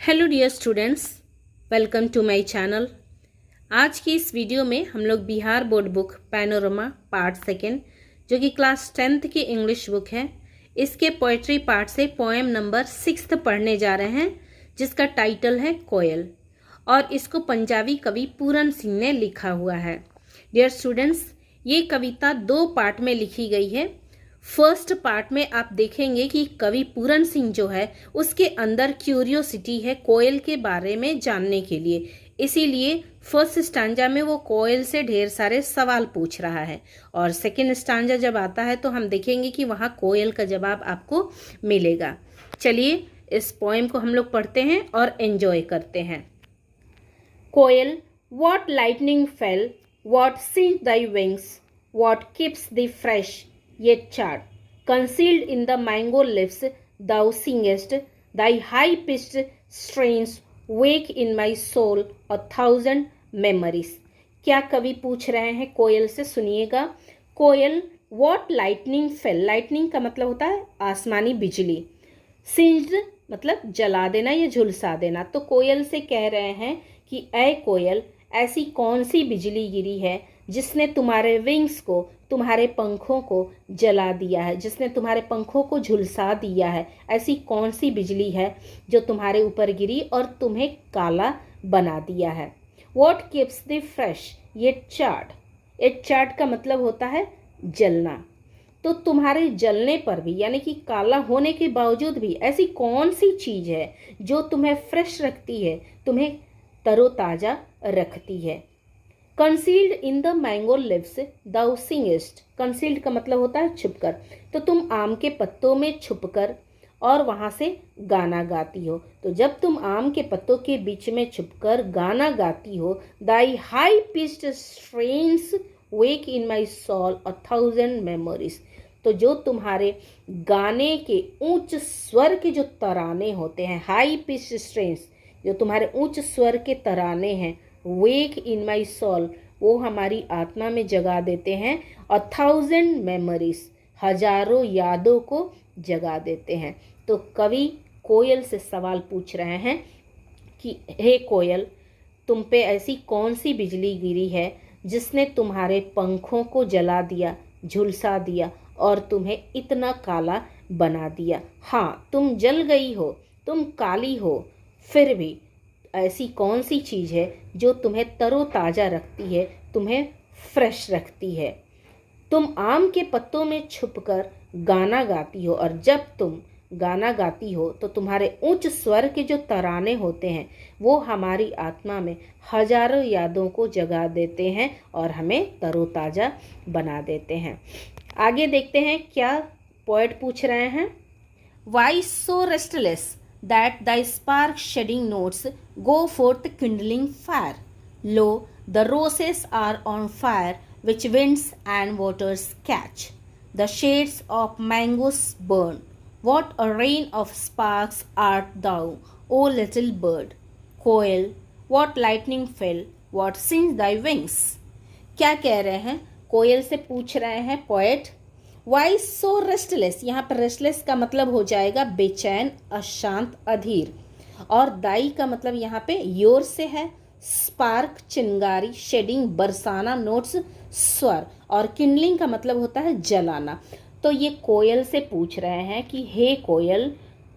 Hello dear students, welcome to my channel. आज की इस वीडियो में हम लोग Bihar board book panorama part second, जो कि क्लास 10th की इंग्लिश बुक है, इसके पोएट्री पार्ट से पोएम नंबर 6 पढ़ने जा रहे हैं, जिसका टाइटल है कोयल, और इसको पंजाबी कवि पूरन सिंह ने लिखा हुआ है। डियर स्टूडेंट्स, ये कविता 2 पार्ट में लिखी गई है। फर्स्ट पार्ट में आप देखेंगे कि कवि पूरन सिंह जो है उसके अंदर क्यूरियोसिटी है कोयल के बारे में जानने के लिए, इसीलिए फर्स्ट स्टांजा में वो कोयल से ढेर सारे सवाल पूछ रहा है, और सेकंड स्टांजा जब आता है तो हम देखेंगे कि वहाँ कोयल का जवाब आपको मिलेगा। चलिए इस पोएम को हम लोग पढ़ते हैं और एंजॉय करते हैं। Koel, what lightning fell, what singes thy wings, what keeps thee fresh yet chart, concealed in the mango leaves, thou singest, thy high-pitched strains wake in my soul 1,000 memories। क्या कवि पूछ रहे हैं कोयल से, सुनिएगा। कोयल, what lightning fell, lightning का मतलब होता है आसमानी बिजली, singed मतलब जला देना या झुलसा देना। तो कोयल से कह रहे हैं कि ऐ कोयल, ऐसी कौन सी बिजली गिरी है जिसने तुम्हारे विंग्स को, तुम्हारे पंखों को जला दिया है, जिसने तुम्हारे पंखों को झुलसा दिया है। ऐसी कौन सी बिजली है जो तुम्हारे ऊपर गिरी और तुम्हें काला बना दिया है। What keeps the fresh yet charred, yet charred का मतलब होता है जलना। तो तुम्हारे जलने पर भी, यानी कि काला होने के बावजूद भी, ऐसी कौन सी चीज़ है जो तुम्हें फ्रेश रखती है, तुम्हें तरोताज़ा रखती है। Concealed in the mango leaves thou singest, concealed का मतलब होता है छुपकर, तो तुम आम के पत्तों में छुपकर और वहाँ से गाना गाती हो। तो जब तुम आम के पत्तों के बीच में छुपकर गाना गाती हो, thy high pitched strains wake in my soul 1,000 memories, तो जो तुम्हारे गाने के ऊंच स्वर के जो तराने होते हैं, हाई पिच्ड स्ट्रेन्स, जो तुम्हारे ऊंच स्वर के तराने हैं, वेक इन माई सोल, वो हमारी आत्मा में जगा देते हैं 1,000 मेमोरीज, हजारों यादों को जगा देते हैं। तो कवि कोयल से सवाल पूछ रहे हैं कि हे कोयल, तुम पे ऐसी कौन सी बिजली गिरी है जिसने तुम्हारे पंखों को जला दिया, झुलसा दिया और तुम्हें इतना काला बना दिया। हाँ, तुम जल गई हो, तुम काली हो, फिर भी ऐसी कौन सी चीज़ है जो तुम्हें तरोताज़ा रखती है, तुम्हें फ्रेश रखती है। तुम आम के पत्तों में छुपकर गाना गाती हो, और जब तुम गाना गाती हो तो तुम्हारे उच्च स्वर के जो तराने होते हैं वो हमारी आत्मा में हजारों यादों को जगा देते हैं और हमें तरोताज़ा बना देते हैं। आगे देखते हैं क्या पोएट पूछ रहे हैं। Why so restless that thy spark shedding notes go forth kindling fire. Lo, the roses are on fire, which winds and waters catch. The shades of mangoes burn. What a rain of sparks art thou, O little bird. Coil, what lightning fell, what singed thy wings. क्या कह रहे हैं, कोयल से पूछ रहे हैं poet. Y so restless, यहाँ पर रेस्टलेस का मतलब हो जाएगा बेचैन, अशांत, अधीर, और दाई का मतलब यहाँ पे योर से है, स्पार्क चिंगारी, शेडिंग बरसाना, नोट्स स्वर, और किंडलिंग का मतलब होता है जलाना। तो ये कोयल से पूछ रहे हैं कि हे कोयल,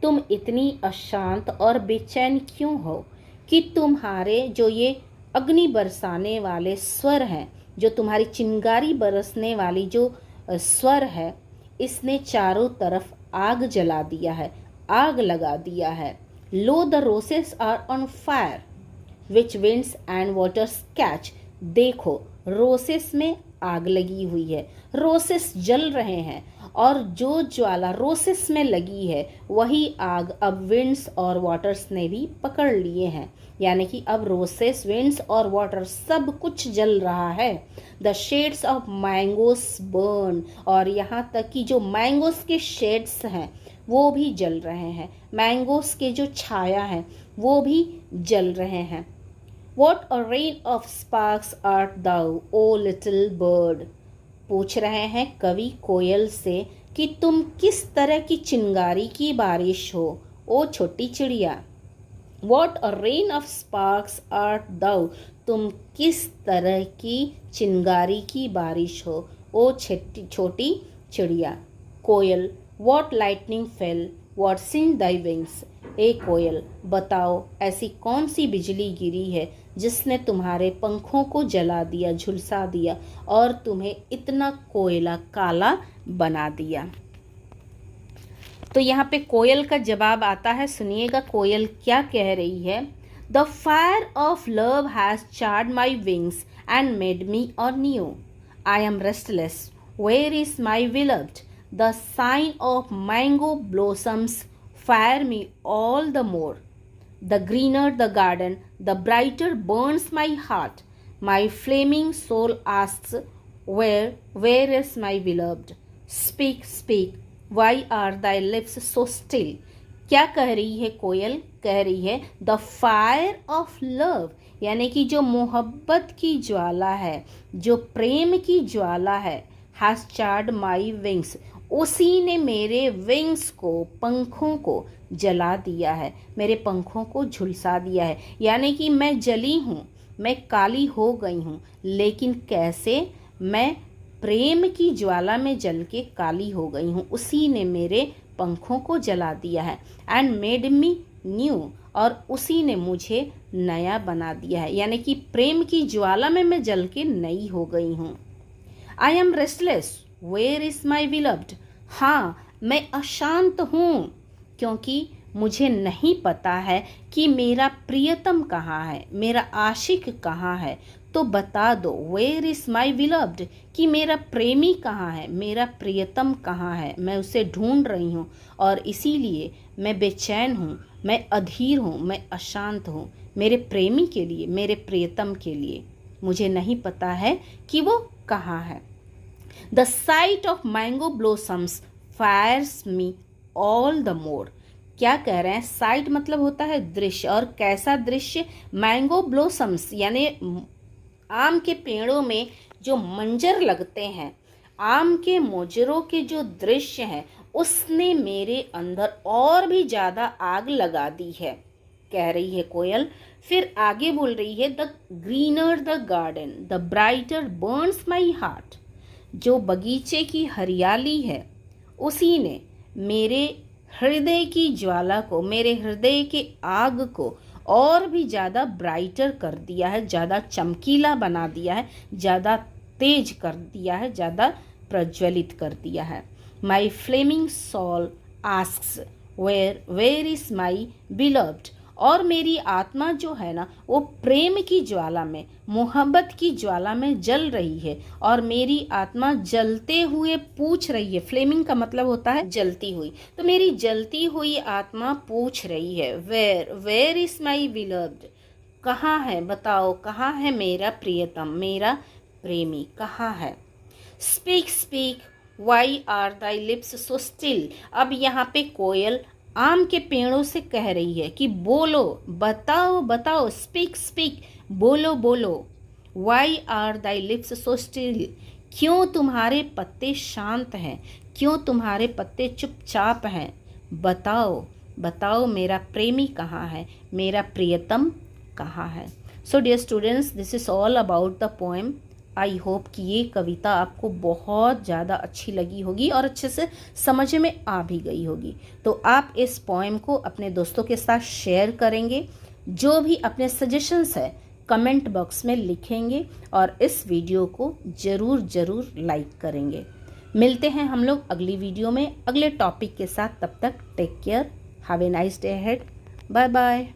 तुम इतनी अशांत और बेचैन क्यों हो कि तुम्हारे जो ये अग्नि बरसाने वाले स्वर हैं, जो तुम्हारी चिंगारी बरसने वाली जो स्वर है, इसने चारों तरफ आग जला दिया है, आग लगा दिया है। Lo, the roses are on fire, which winds and waters catch, देखो रोसेस में आग लगी हुई है, रोसेस जल रहे हैं, और जो ज्वाला रोसेस में लगी है वही आग अब विंड्स और वाटर्स ने भी पकड़ लिए हैं, यानी कि अब रोसेस, विंड्स और वाटर सब कुछ जल रहा है। The shades of mangoes burn, और यहाँ तक कि जो मैंगोस के शेड्स हैं वो भी जल रहे हैं, मैंगोस के जो छाया है वो भी जल रहे हैं। What a rain of sparks art thou, O little bird, पूछ रहे हैं कवि कोयल से कि तुम किस तरह की चिंगारी की बारिश हो, ओ छोटी चिड़िया। What a rain of sparks art thou, तुम किस तरह की चिंगारी की बारिश हो, ओ छोटी चिड़िया। कोयल, What lightning fell, what singed thy wings, ए कोयल बताओ ऐसी कौन सी बिजली गिरी है जिसने तुम्हारे पंखों को जला दिया, झुलसा दिया और तुम्हें इतना कोयला काला बना दिया। तो यहाँ पे कोयल का जवाब आता है, सुनिएगा कोयल क्या कह रही है। The fire of love has charred my wings and made me anew. I am restless. Where is my beloved? The sign of mango blossoms fire me all the more. The greener the garden, the brighter burns my heart. My flaming soul asks, where is my beloved? Speak, speak. Why are thy lips so still? क्या कह रही है कोयल? कह रही है the fire of love, यानी कि जो मोहब्बत की ज्वाला है, जो प्रेम की ज्वाला है, हैज चार्ड माई विंग्स, उसी ने मेरे विंग्स को, पंखों को जला दिया है, मेरे पंखों को झुलसा दिया है। यानी कि मैं जली हूँ, मैं काली हो गई हूँ, लेकिन कैसे? मैं प्रेम की ज्वाला में जल के काली हो गई हूँ, उसी ने मेरे पंखों को जला दिया है। एंड मेड मी न्यू, और उसी ने मुझे नया बना दिया है, यानी कि प्रेम की ज्वाला में मैं जल के नई हो गई हूँ। I am restless, where is my beloved, हाँ मैं अशांत हूँ क्योंकि मुझे नहीं पता है कि मेरा प्रियतम कहाँ है, मेरा आशिक कहाँ है। तो बता दो, वेयर इज माई बिलव्ड, कि मेरा प्रेमी कहाँ है, मेरा प्रियतम कहाँ है, मैं उसे ढूंढ रही हूँ और इसीलिए मैं बेचैन हूँ, मैं अधीर हूँ, मैं अशांत हूँ मेरे प्रेमी के लिए, मेरे प्रियतम के लिए। मुझे नहीं पता है कि वो कहाँ है। The sight of mango blossoms fires me all the more, क्या कह रहे हैं? साइट मतलब होता है दृश्य, और कैसा दृश्य? मैंगो ब्लोसम्स, यानी आम के पेड़ों में जो मंजर लगते हैं, आम के मोजरों के जो दृश्य हैं, उसने मेरे अंदर और भी ज़्यादा आग लगा दी है, कह रही है कोयल। फिर आगे बोल रही है, the greener the garden, the brighter Burns my heart, जो बगीचे की हरियाली है उसी ने मेरे हृदय की ज्वाला को, मेरे हृदय के आग को और भी ज़्यादा ब्राइटर कर दिया है, ज़्यादा चमकीला बना दिया है, ज़्यादा तेज कर दिया है, ज़्यादा प्रज्वलित कर दिया है। My flaming soul asks, where is my beloved, और मेरी आत्मा जो है ना, वो प्रेम की ज्वाला में, मोहब्बत की ज्वाला में जल रही है, और मेरी आत्मा जलते हुए पूछ रही है। फ्लेमिंग का मतलब होता है जलती हुई, तो मेरी जलती हुई आत्मा पूछ रही है, वेयर इज माई बिलव्ड, कहाँ है? बताओ कहाँ है मेरा प्रियतम, मेरा प्रेमी कहाँ है? Speak speak, why are thy lips so still, अब यहाँ पे कोयल आम के पेड़ों से कह रही है कि बोलो, बताओ बताओ, स्पीक स्पीक, बोलो बोलो। Why are thy lips so still, क्यों तुम्हारे पत्ते शांत हैं, क्यों तुम्हारे पत्ते चुपचाप हैं? बताओ बताओ मेरा प्रेमी कहाँ है, मेरा प्रियतम कहाँ है? So dear students, this is all about the poem. I hope कि ये कविता आपको बहुत ज़्यादा अच्छी लगी होगी और अच्छे से समझ में आ भी गई होगी। तो आप इस पोएम को अपने दोस्तों के साथ शेयर करेंगे, जो भी अपने सजेशंस है कमेंट बॉक्स में लिखेंगे, और इस वीडियो को ज़रूर लाइक करेंगे। मिलते हैं हम लोग अगली वीडियो में अगले टॉपिक के साथ। तब तक take care, have a nice day ahead, bye bye.